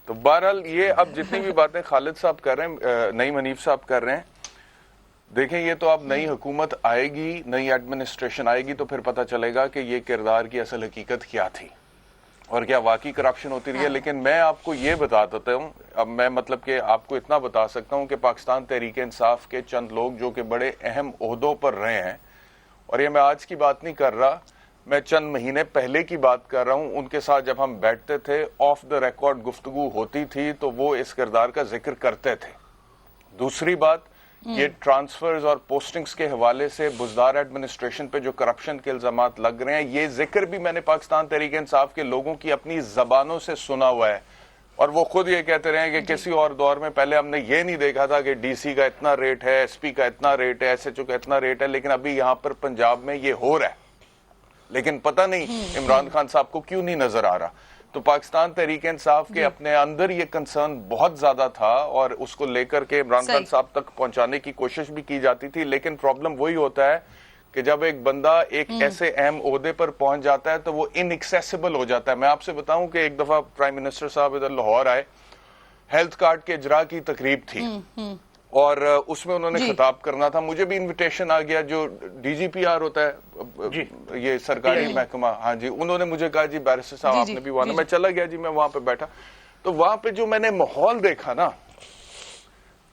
تو بہرحال یہ اب جتنی بھی باتیں خالد صاحب کر رہے ہیں نعیم حنیف صاحب کر رہے ہیں دیکھیں یہ تو اب نئی حکومت آئے گی نئی ایڈمنسٹریشن آئے گی تو پھر پتہ چلے گا کہ یہ کردار کی اصل حقیقت کیا تھی اور کیا واقعی کرپشن ہوتی رہی ہے. لیکن میں آپ کو یہ بتا دیتا ہوں اب میں مطلب کہ آپ کو اتنا بتا سکتا ہوں کہ پاکستان تحریک انصاف کے چند لوگ جو کہ بڑے اہم عہدوں پر رہے ہیں اور یہ میں آج کی بات نہیں کر رہا میں چند مہینے پہلے کی بات کر رہا ہوں ان کے ساتھ جب ہم بیٹھتے تھے آف دا ریکارڈ گفتگو ہوتی تھی تو وہ اس کردار کا ذکر کرتے تھے. دوسری بات یہ ٹرانسفرز اور پوسٹنگز کے حوالے سے بزدار ایڈمنسٹریشن پہ جو کرپشن کے الزامات لگ رہے ہیں یہ ذکر بھی میں نے پاکستان تحریک انصاف کے لوگوں کی اپنی زبانوں سے سنا ہوا ہے اور وہ خود یہ کہتے رہے ہیں کہ کسی اور دور میں پہلے ہم نے یہ نہیں دیکھا تھا کہ ڈی سی کا اتنا ریٹ ہے ایس پی کا اتنا ریٹ ہے ایس ایچ او کا اتنا ریٹ ہے لیکن ابھی یہاں پر پنجاب میں یہ ہو رہا ہے لیکن پتہ نہیں عمران خان صاحب کو کیوں نہیں نظر آ رہا. تو پاکستان تحریک انصاف کے اپنے اندر یہ کنسرن بہت زیادہ تھا اور اس کو لے کر کے عمران خان صاحب تک پہنچانے کی کوشش بھی کی جاتی تھی لیکن پرابلم وہی ہوتا ہے کہ جب ایک بندہ ایک ایسے اہم عہدے پر پہنچ جاتا ہے تو وہ ان ایکسیسیبل ہو جاتا ہے. میں آپ سے بتاؤں کہ ایک دفعہ پرائم منسٹر صاحب ادھر لاہور آئے ہیلتھ کارڈ کے اجرا کی تقریب تھی اور اس میں انہوں نے خطاب کرنا تھا. مجھے بھی انویٹیشن آ گیا جو ڈی جی پی آر ہوتا ہے یہ سرکاری محکمہ ہاں جی انہوں نے مجھے کہا جی بیرسٹر صاحب آپ نے بھی وہاں میں چلا گیا جی میں وہاں پہ بیٹھا تو وہاں پہ جو میں نے ماحول دیکھا نا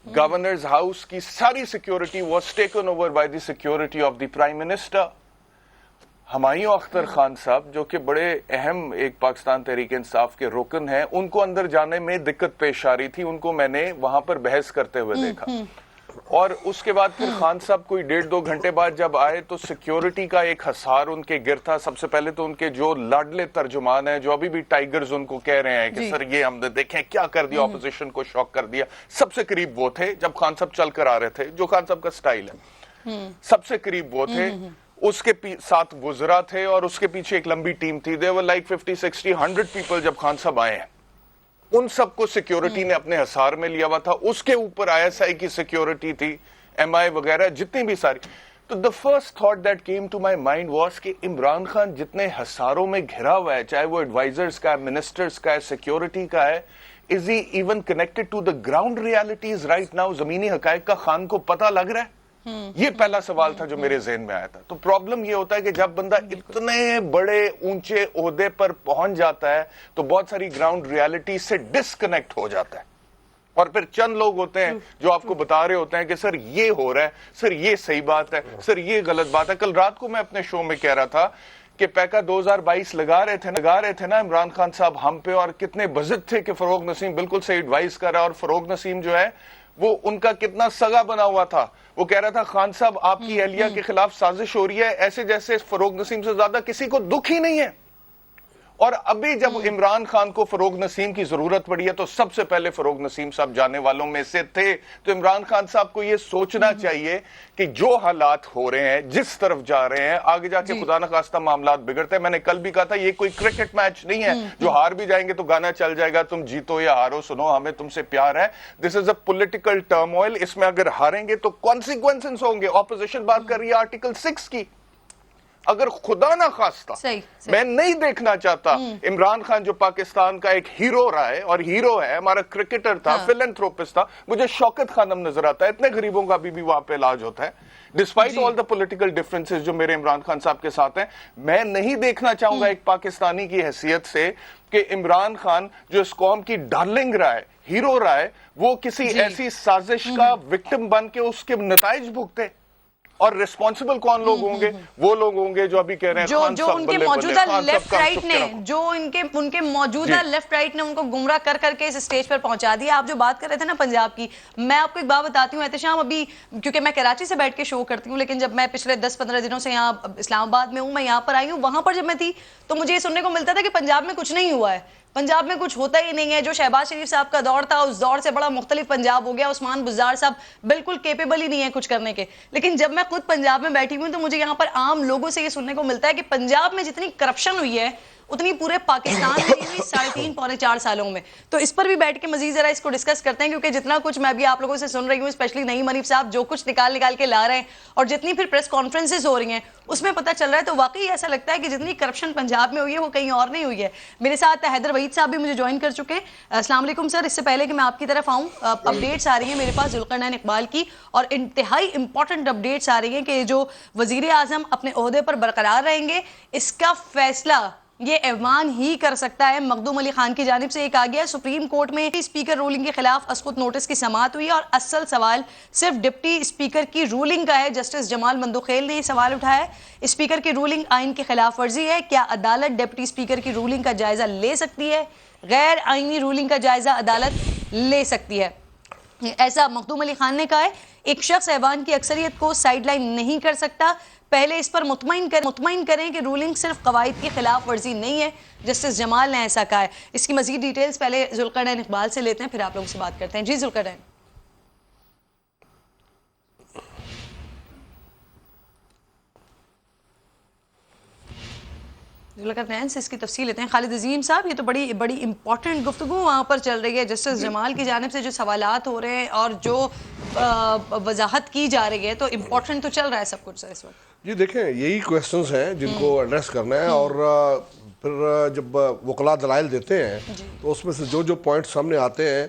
گورنرز ہاؤس کی ساری security was taken over by the security of the prime minister. Humayun Akhtar Khan صاحب جو کہ بڑے اہم ایک پاکستان تحریک انصاف کے رکن ہیں ان کو اندر جانے میں دقت پیش آ رہی تھی ان کو میں نے وہاں پر بحث کرتے ہوئے دیکھا اور اس کے بعد پھر خان صاحب کوئی 1.5-2 گھنٹے بعد جب آئے تو سیکیورٹی کا ایک حصار ان کے گر تھا. سب سے پہلے تو ان کے جو لاڈلے ترجمان ہیں جو ابھی بھی ٹائیگرز ان کو کہہ رہے ہیں کہ سر یہ ہم نے دیکھیں کیا کر دیا اپوزیشن کو شوک کر دیا سب سے قریب وہ تھے جب خان صاحب چل کر آ رہے تھے جو خان صاحب کا سٹائل ہے سب سے قریب وہ تھے. اس کے ساتھ وزراء تھے اور اس کے پیچھے ایک لمبی ٹیم تھی they were like 50-60-100 people جب خان صاحب آئے ہیں ان سب کو سیکیورٹی نے اپنے حصار میں لیا ہوا تھا. اس کے اوپر ISI کی سیکیورٹی تھی MI وغیرہ جتنی بھی ساری. تو the first thought that came to my mind was کہ عمران خان جتنے حصاروں میں گھرا ہوا ہے چاہے وہ ایڈوائزرز کا ہے منسٹرز کا ہے سیکیورٹی کا ہے is he even connected to the ground realities right now زمینی حقائق کا خان کو پتہ لگ رہا ہے یہ پہلا سوال تھا جو میرے ذہن میں آیا تھا. تو پرابلم یہ ہوتا ہے کہ جب بندہ اتنے بڑے اونچے عہدے پر پہنچ جاتا ہے تو بہت ساری گراؤنڈ ریالٹی سے ڈسکنیکٹ ہو جاتا ہے اور پھر چند لوگ ہوتے ہیں جو آپ کو بتا رہے ہوتے ہیں کہ سر یہ ہو رہا ہے سر یہ صحیح بات ہے سر یہ غلط بات ہے. کل رات کو میں اپنے شو میں کہہ رہا تھا کہ پیکا 2022 لگا رہے تھے نا عمران خان صاحب ہم پہ اور کتنے بزد تھے کہ فروغ نسیم بالکل صحیح ایڈوائز کر رہا ہے اور فروغ نسیم جو ہے وہ ان کا کتنا سگا بنا ہوا تھا. وہ کہہ رہا تھا خان صاحب آپ کی اہلیہ کے خلاف سازش ہو رہی ہے ایسے جیسے فروغ نسیم سے زیادہ کسی کو دکھ ہی نہیں ہے. اور ابھی جب عمران خان کو فروغ نسیم کی ضرورت پڑی ہے تو سب سے پہلے فروغ نسیم صاحب جانے والوں میں سے تھے. تو عمران خان صاحب کو یہ سوچنا چاہیے کہ جو حالات ہو رہے ہیں جس طرف جا رہے ہیں آگے جا کے خدا نخواستہ معاملات بگڑتے ہیں. میں نے کل بھی کہا تھا یہ کوئی کرکٹ میچ نہیں ہے جو ہار بھی جائیں گے تو گانا چل جائے گا تم جیتو یا ہارو سنو ہمیں تم سے پیار ہے. دس از اے پولیٹیکل ٹرموائل. اس میں اگر ہاریں گے تو کانسیکوینسز ہوں گے. اپوزیشن بات کر رہی ہے آرٹیکل 6 کی. اگر خدا نہ خواستہ میں نہیں دیکھنا چاہتا عمران خان جو پاکستان کا ایک ہیرو رہا ہے اور ہیرو ہے ہمارا کرکٹر تھا فلنتھروپسٹ تھا. مجھے شوکت خانم نظر آتا ہے اتنے غریبوں کا ابھی بھی وہاں پہ علاج ہوتا ہے despite all the political differences جو میرے عمران خان صاحب کے ساتھ ہیں. میں نہیں دیکھنا چاہوں گا ایک پاکستانی کی حیثیت سے کہ عمران خان جو اس قوم کی ڈارلنگ رہا ہے ہیرو رہا ہے وہ کسی ایسی سازش کا وکٹم بن کے اس کے نتائج بھگتے. اور ریسپانسبل کون لوگ ہوں گے؟ وہ لوگ ہوں گے جو ابھی کہہ رہے ہیں جو ان کے موجودہ لیفٹ رائٹ نے ان کے موجودہ لیفٹ رائٹ نے ان کو گمراہ کر کے اس اسٹیج پر پہنچا دیا. آپ جو بات کر رہے تھے نا پنجاب کی, میں آپ کو ایک بات بتاتی ہوں احتشام, ابھی کیونکہ میں کراچی سے بیٹھ کے شو کرتی ہوں, لیکن جب میں پچھلے 10-15 دنوں سے یہاں اسلام آباد میں ہوں, میں یہاں پر آئی ہوں, وہاں پر جب میں تھی تو مجھے یہ سننے کو ملتا تھا کہ پنجاب میں کچھ نہیں ہوا ہے, پنجاب میں کچھ ہوتا ہی نہیں ہے. جو شہباز شریف صاحب کا دور تھا اس دور سے بڑا مختلف پنجاب ہو گیا. عثمان بزدار صاحب بالکل کیپیبل ہی نہیں ہے کچھ کرنے کے. لیکن جب میں خود پنجاب میں بیٹھی ہوئی ہوں تو مجھے یہاں پر عام لوگوں سے یہ سننے کو ملتا ہے کہ پنجاب میں جتنی کرپشن ہوئی ہے اتنی پورے پاکستان میں نہیں ہوئی 3.5-4 سالوں میں. تو اس پر بھی بیٹھ کے مزید ذرا اس کو ڈسکس کرتے ہیں, کیونکہ جتنا کچھ میں بھی آپ لوگوں سے سن رہی ہوں, اسپیشلی نعیم منیف صاحب جو کچھ نکال کے لا رہے ہیں اور جتنی پھر پریس کانفرنسز ہو رہی ہیں اس میں پتہ چل رہا ہے, تو واقعی ایسا لگتا ہے کہ جتنی کرپشن پنجاب میں ہوئی ہے وہ کہیں اور نہیں ہوئی ہے. میرے ساتھ حیدر وحید صاحب بھی مجھے جوائن کر چکے ہیں. السلام علیکم سر. اس سے پہلے کہ میں آپ کی طرف آؤں, اپڈیٹس آ رہی ہیں میرے پاس ذوالقرنین اقبال کی, اور انتہائی امپورٹنٹ اپڈیٹس آ رہی ہیں کہ جو وزیر اعظم اپنے عہدے پر برقرار رہیں گے اس کا فیصلہ یہ ایوان ہی کر سکتا ہے. مخدوم علی خان کی جانب سے ایک آ گیا, سپریم کورٹ میں اسپیکر رولنگ کے خلاف اسقط نوٹس کی سماعت ہوئی اور اصل سوال صرف ڈپٹی اسپیکر کی رولنگ کا ہے. جسٹس جمال مندوخیل نے یہ سوال اٹھایا ہے, اسپیکر کی رولنگ آئین کی خلاف ورزی ہے, کیا عدالت ڈپٹی اسپیکر کی رولنگ کا جائزہ لے سکتی ہے؟ غیر آئینی رولنگ کا جائزہ عدالت لے سکتی ہے, ایسا مخدوم علی خان نے کہا ہے. ایک شخص ایوان کی اکثریت کو سائیڈ لائن نہیں کر سکتا, پہلے اس پر مطمئن کریں کہ رولنگ صرف قواعد کی خلاف ورزی نہیں ہے. جسٹس جمال نے ایسا کہا ہے. اس کی مزید ڈیٹیلز پہلے ذوالقرنین اقبال سے لیتے ہیں, پھر آپ لوگوں سے بات کرتے ہیں. جی ذوالقرنین. ذوالقرنین سے اس کی تفصیل لیتے ہیں. خالد عظیم صاحب, یہ تو بڑی امپورٹنٹ گفتگو وہاں پر چل رہی ہے. جسٹس جمال کی جانب سے جو سوالات ہو رہے ہیں اور جو وضاحت کی جا رہی ہے, تو امپورٹنٹ تو چل رہا ہے سب کچھ اس وقت. جی دیکھیں, یہی کویسچنز ہیں جن کو ایڈریس کرنا ہے, اور پھر جب وکلاء دلائل دیتے ہیں تو اس میں سے جو پوائنٹ سامنے آتے ہیں,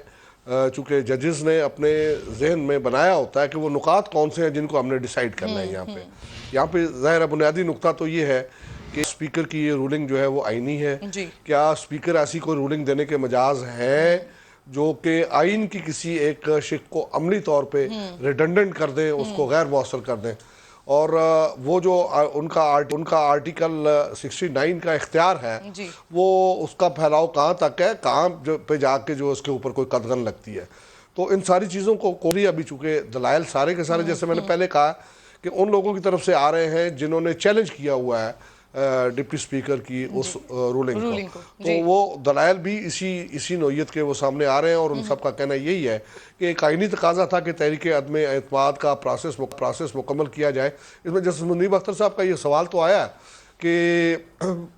چونکہ ججز نے اپنے ذہن میں بنایا ہوتا ہے کہ وہ نکات کون سے ہیں جن کو ہم نے ڈیسائیڈ کرنا ہے. یہاں پہ ظاہر بنیادی نقطہ تو یہ ہے کہ اسپیکر کی یہ رولنگ جو ہے وہ آئینی ہے. کیا اسپیکر ایسی کوئی رولنگ دینے کے مجاز ہے جو کہ آئین کی کسی ایک شق کو عملی طور پہ ریڈنڈنٹ کر دیں, اس کو غیر مؤثر کر دیں, اور وہ جو ان کا آرٹیکل 69 کا اختیار ہے وہ اس کا پھیلاؤ کہاں تک ہے, کہاں پہ جا کے جو اس کے اوپر کوئی قدغن لگتی ہے. تو ان ساری چیزوں کو کوئی ابھی چونکہ دلائل سارے کے سارے, جیسے میں نے پہلے کہا کہ ان لوگوں کی طرف سے آ رہے ہیں جنہوں نے چیلنج کیا ہوا ہے ڈپٹی اسپیکر کی اس رولنگ کو, تو وہ دلائل بھی اسی نوعیت کے وہ سامنے آ رہے ہیں, اور ان سب کا کہنا یہی ہے کہ ایک آئینی تقاضا تھا کہ تحریک عدم اعتماد کا پروسیس مکمل کیا جائے. اس میں جسٹس منیب اختر صاحب کا یہ سوال تو آیا کہ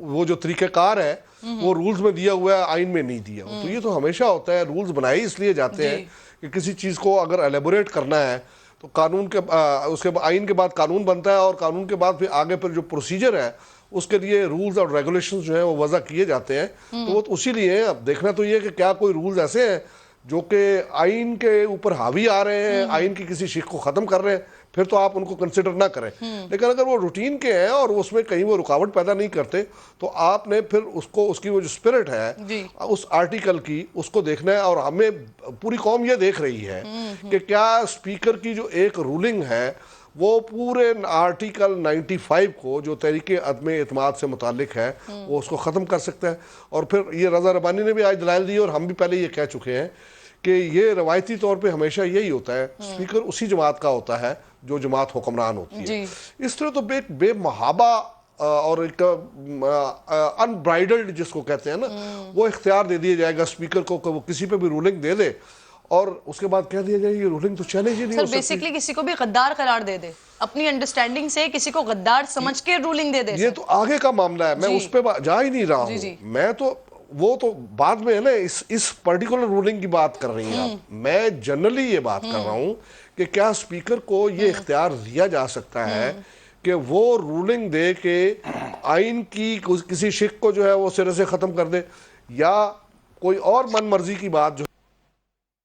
وہ جو طریقہ کار ہے وہ رولز میں دیا ہوا ہے, آئین میں نہیں دیا. تو یہ تو ہمیشہ ہوتا ہے, رولز بنائے اس لیے جاتے ہیں کہ کسی چیز کو اگر ایلیبوریٹ کرنا ہے تو قانون کے اس کے آئین کے بعد قانون بنتا ہے, اور قانون کے بعد پھر آگے پر جو پروسیجر ہے اس کے لیے رولز اور ریگولیشنز جو ہیں وہ وضع کیے جاتے ہیں. تو وہ اسی لیے اب دیکھنا تو یہ کہ کیا کوئی رولز ایسے ہیں جو کہ آئین کے اوپر حاوی آ رہے ہیں, آئین کی کسی شق کو ختم کر رہے ہیں, پھر تو آپ ان کو کنسیڈر نہ کریں. لیکن اگر وہ روٹین کے ہیں اور اس میں کہیں وہ رکاوٹ پیدا نہیں کرتے تو آپ نے پھر اس کی وہ جو اسپرٹ ہے اس آرٹیکل کی, اس کو دیکھنا ہے. اور ہمیں پوری قوم یہ دیکھ رہی ہے کہ کیا اسپیکر کی جو ایک رولنگ ہے وہ پورے آرٹیکل 95 کو جو تحریک عدم اعتماد سے متعلق ہے وہ اس کو ختم کر سکتا ہے. اور پھر یہ رضا ربانی نے بھی آج دلائل دی, اور ہم بھی پہلے یہ کہہ چکے ہیں کہ یہ روایتی طور پہ ہمیشہ یہی ہوتا ہے, اسپیکر اسی جماعت کا ہوتا ہے جو جماعت حکمران ہوتی ہے. اس طرح تو بے محابہ اور ایک انبرائڈلڈ جس کو کہتے ہیں نا, وہ اختیار دے دیا جائے گا اسپیکر کو کہ وہ کسی پہ بھی رولنگ دے دے, اور اس کے بعد کہہ دیا جائے یہ رولنگ تو چیلنج ہی نہیں ہو سکتی. بیسیکلی کسی کو بھی غدار قرار دے دے, اپنی انڈرسٹینڈنگ سے کسی کو غدار سمجھ کے رولنگ دے دے. یہ تو آگے کا معاملہ ہے, میں اس پہ جا ہی نہیں رہا ہوں. میں تو وہ تو بعد میں ہے نا, اس پرٹیکولر رولنگ کی بات کر رہی ہیں. میں جنرلی یہ بات کر رہا ہوں کہ کیا اسپیکر کو یہ اختیار دیا جا سکتا ہے کہ وہ رولنگ دے کے آئین کی کسی شق کو جو ہے وہ سرے سے ختم کر دے, یا کوئی اور من مرضی کی بات جو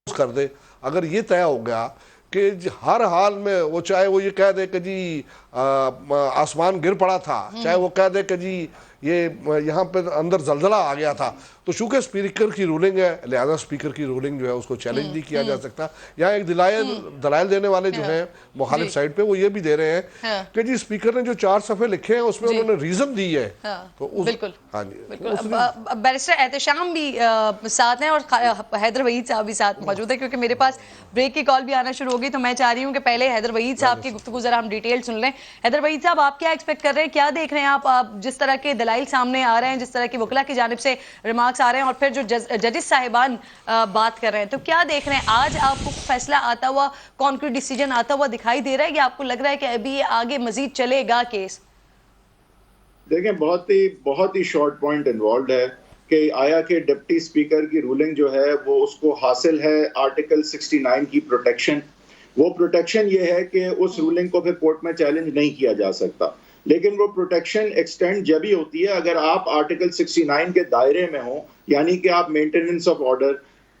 کر دے. اگر یہ طے ہو گیا کہ ہر حال میں وہ چاہے وہ یہ کہہ دے کہ جی آسمان گر پڑا تھا, چاہے وہ کہہ دے کہ جی یہ یہاں پہ اندر زلزلہ آ گیا تھا. تو چونکہ اسپیکر کی رولنگ ہے لہذا اسپیکر کی رولنگ جو ہے اس کو چیلنج نہیں کیا جا سکتا. یہاں ایک دلائل دینے والے جو ہیں مخالف سائڈ پہ وہ یہ بھی دے رہے ہیں کہ جی اسپیکر نے جو 4 صفحے لکھے ہیں اس میں انہوں نے ریزن دی ہے. بالکل ہاں جی بیرسٹر احتشام بھی ساتھ ہیں اور حیدر وحید صاحب بھی ساتھ موجود ہیں کیونکہ میرے پاس بریک کی کال بھی آنا شروع ہو گئی تو میں چاہ رہی ہوں کہ پہلے حیدر وحید صاحب کی گفتگو ذرا ہم ڈیٹیل سن لیں. حیدر وحید صاحب آپ کیا ایکسپیکٹ کر رہے ہیں, کیا دیکھ رہے ہیں آپ جس طرح کے دلائل سامنے آ رہے ہیں, جس طرح کی وکلا کی جانب سے ریمارکس آ رہے ہیں اور پھر جو ججز صاحبان بات کر رہے ہیں, تو کیا دیکھ رہے ہیں آج آپ کو فیصلہ آتا ہوا, کانکریٹ ڈیسیجن آتا ہوا دکھائی دے رہا ہے کہ آپ کو لگ رہا ہے کہ ابھی یہ آگے مزید چلے گا کیس؟ دیکھیں بہت ہی شارٹ پوائنٹ انوالوڈ ہے کہ آیا کہ ڈپٹی اسپیکر کی رولنگ جو ہے وہ اس کو حاصل ہے آرٹیکل 69 کی پروٹیکشن. وہ پروٹیکشن یہ ہے کہ اس رولنگ کو پھر کورٹ میں چیلنج نہیں کیا جا سکتا, لیکن وہ پروٹیکشن ایکسٹینڈ جب ہی ہوتی ہے اگر آپ آرٹیکل 69 کے دائرے میں ہوں, یعنی کہ آپ maintenance of order,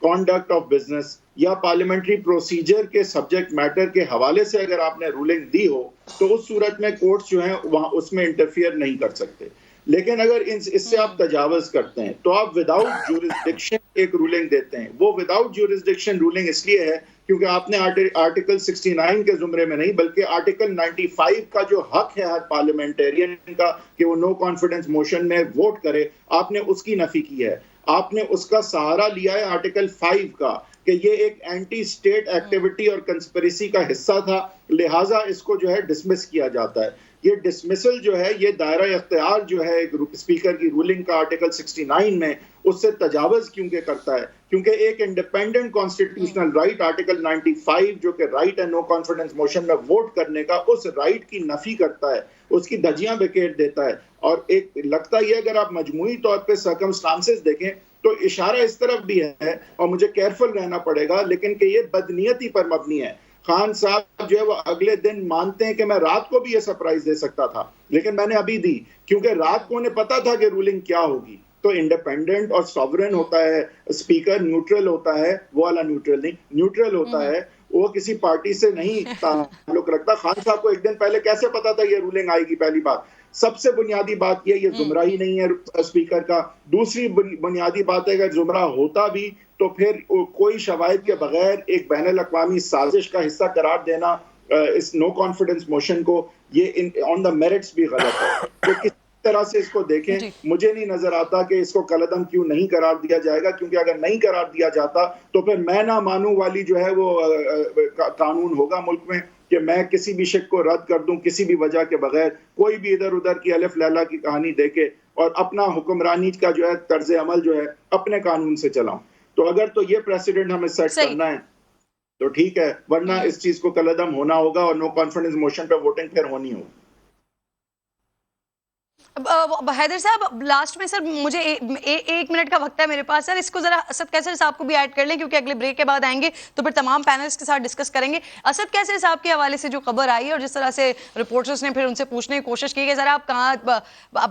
conduct of business یا پارلیمنٹری پروسیجر کے سبجیکٹ میٹر کے حوالے سے اگر آپ نے رولنگ دی ہو تو اس صورت میں کورٹس جو ہیں وہاں اس میں انٹرفیئر نہیں کر سکتے. لیکن اگر اس سے آپ تجاوز کرتے ہیں تو آپ وداؤٹ جورسڈکشن ایک رولنگ دیتے ہیں. وہ وداؤٹ جورسڈکشن رولنگ اس لیے ہے کیونکہ آپ نے آرٹیکل 69 کے زمرے میں نہیں بلکہ آرٹیکل 95 کا جو حق ہے ہر پارلیمنٹیرین کا کہ وہ نو کانفیڈنس موشن میں ووٹ کرے, آپ نے اس کی نفی کی ہے. آپ نے اس کا سہارا لیا ہے آرٹیکل 5 کا کہ یہ ایک اینٹی اسٹیٹ ایکٹیویٹی اور کنسپریسی کا حصہ تھا, لہٰذا اس کو جو ہے ڈسمس کیا جاتا ہے. یہ ڈسمسل جو ہے یہ دائرہ اختیار جو ہے اسپیکر کی رولنگ کا آرٹیکل 69 میں اس سے تجاوز کیونکہ کرتا ہے کیونکہ ایک انڈیپینڈنٹ کانسٹیٹیوشنل رائٹ آرٹیکل 95 جو کہ رائٹ ہے نو کانفیڈنس موشن میں ووٹ کرنے کا, اس رائٹ کی نفی کرتا ہے, اس کی دھجیاں بکھیر دیتا ہے. اور ایک لگتا یہ اگر آپ مجموعی طور پہ سرکمسٹانسز دیکھیں تو اشارہ اس طرف بھی ہے اور مجھے کیئرفل رہنا پڑے گا لیکن کہ یہ بدنیتی پر مبنی ہے. خان صاحب جو ہے وہ اگلے دن مانتے ہیں کہ میں رات کو بھی یہ سرپرائز دے سکتا تھا لیکن میں نے ابھی دی کیونکہ رات کو انہیں پتا تھا کہ رولنگ کیا ہوگی. تو انڈیپینڈنٹ اور سوورن ہوتا ہے اسپیکر, نیوٹرل ہوتا ہے, وہ والا نیوٹرل نہیں, نیوٹرل ہوتا ہے, وہ کسی پارٹی سے نہیں تعلق رکھتا. خان صاحب کو ایک دن پہلے کیسے پتا تھا یہ رولنگ آئے گی؟ پہلی بات, سب سے بنیادی بات یہ زمرہ ہی نہیں ہے اسپیکر کا. دوسری بنیادی بات ہے کہ زمرہ ہوتا بھی تو پھر کوئی شواہد کے بغیر ایک بین الاقوامی سازش کا حصہ قرار دینا اس نو کانفیڈنس موشن کو, یہ آن دا میرٹس بھی غلط ہے. تو کس طرح سے اس کو دیکھیں, مجھے نہیں نظر آتا کہ اس کو کالعدم کیوں نہیں قرار دیا جائے گا, کیونکہ اگر نہیں قرار دیا جاتا تو پھر میں نہ مانوں والی جو ہے وہ قانون ہوگا ملک میں کہ میں کسی بھی شک کو رد کر دوں کسی بھی وجہ کے بغیر, کوئی بھی ادھر ادھر کی الف لیلا کی کہانی دے کے, اور اپنا حکمرانی کا جو ہے طرز عمل جو ہے اپنے قانون سے چلاؤں. تو اگر تو یہ پریسیڈنٹ ہمیں سیٹ کرنا ہے تو ٹھیک ہے, ورنہ اس چیز کو کالعدم ہونا ہوگا اور نو کانفیڈنس موشن پہ ووٹنگ پھر ہونی ہوگی. حیدر صاحب لاسٹ میں سر مجھے 1 منٹ کا وقت ہے میرے پاس سر, اس کو ذرا اسد کیسر صاحب کو بھی ایڈ کر لیں کیونکہ اگلے بریک کے بعد آئیں گے تو پھر تمام پینلز کے ساتھ ڈسکس کریں گے. اسد کیسر صاحب کے حوالے سے جو خبر آئی اور جس طرح سے رپورٹرز نے پھر ان سے پوچھنے کی کوشش کی کہ ذرا آپ کہاں,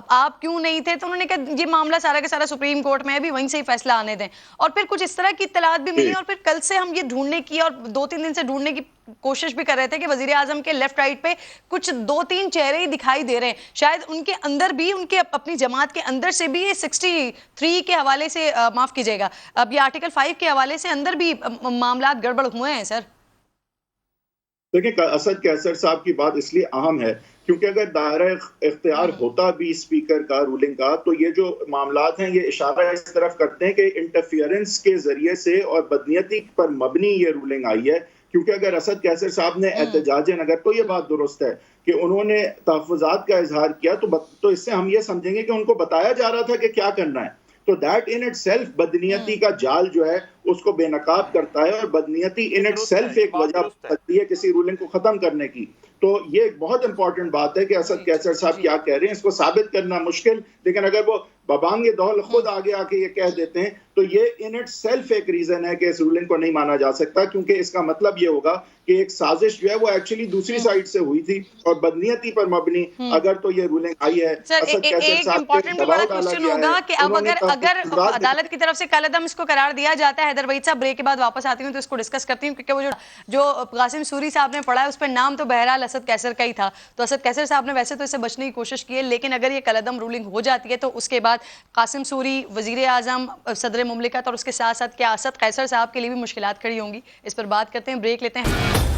آپ کیوں نہیں تھے, تو انہوں نے کہا یہ معاملہ سارا کا سارا سپریم کورٹ میں ہے, ابھی وہیں سے ہی فیصلہ آنے دیں. اور پھر کچھ اس طرح کی اطلاعات بھی ملی اور پھر کل سے ہم یہ ڈھونڈنے کی اور 2-3 دن سے ڈھونڈنے کی کوشش بھی کر رہے تھے کہ وزیر اعظم کے لیفٹ رائٹ پہ کچھ 2-3 چہرے ہی دکھائی دے رہے ہیں, شاید ان کے اندر بھی, ان کے اپنی جماعت کے اندر سے بھی یہ 63 کے حوالے سے معاف کیجئے گا, اب یہ آرٹیکل 5 کے حوالے سے اندر بھی معاملات گڑبڑ ہوئے ہیں سر. دیکھیں اسد کیسر صاحب کی بات اس لیے اہم ہے کیونکہ اگر دائرہ اختیار ہوتا بھی اسپیکر کا رولنگ کا تو یہ جو معاملات ہیں یہ اشارہ اس طرف کرتے ہیں کہ انٹرفیئرنس کے ذریعے سے اور بدنیتی پر مبنی یہ رولنگ آئی ہے. کیونکہ اگر اسد کیسر صاحب نے احتجاجاً اگر تو یہ بات درست ہے کہ انہوں نے تحفظات کا اظہار کیا تو اس سے ہم یہ سمجھیں گے کہ ان کو بتایا جا رہا تھا کہ کیا کرنا ہے. تو دیٹ ان اٹ سیلف بدنیتی کا جال جو ہے اس کو بے نقاب کرتا ہے, اور بدنیتی ان اٹ سیلف ایک وجہ بنتی ہے کسی رولنگ کو ختم کرنے کی. تو یہ ایک بہت امپورٹنٹ بات ہے کہ اسد کیسر صاحب کیا کہہ رہے ہیں, اس کو ثابت کرنا مشکل, لیکن اگر وہ ببانگ دول خود آگے آ کے یہ کہہ دیتے ہیں تو یہ ان اٹ سیلف ایک ریزن ہے کہ اس رولنگ کو نہیں مانا جا سکتا، کیونکہ اس کا مطلب یہ ہوگا کہ ایک سازش جو ہے وہ ایکچولی دوسری سائڈ سے ہوئی تھی اور بدنیتی پر مبنی اگر تو یہ رولنگ آئی ہے۔ سر ایک امپورٹنٹ بڑا کوشچن ہوگا کہ اب اگر عدالت کی طرف سے کل عدم اس کو قرار دیا جاتا ہے، حیدر وحید صاحب بریک کے بعد واپس آتی ہوں تو اس کو ڈسکس کرتی ہوں، کیونکہ وہ جو قاسم سوری صاحب نے پڑھا ہے اس پہ نام تو بہرحال اسد کیسر کا ہی تھا، تو اسد کیسر صاحب نے ویسے تو اسے بچنے کی کوشش کی ہے، لیکن اگر یہ کل عدم رولنگ ہو جاتی ہے تو اس کے بعد قاسم سوری، وزیر اعظم، صدر مملکت اور اس کے ساتھ ساتھ کیا اسد قیصر صاحب کے لیے بھی مشکلات کھڑی ہوں گی؟ اس پر بات کرتے ہیں، بریک لیتے ہیں۔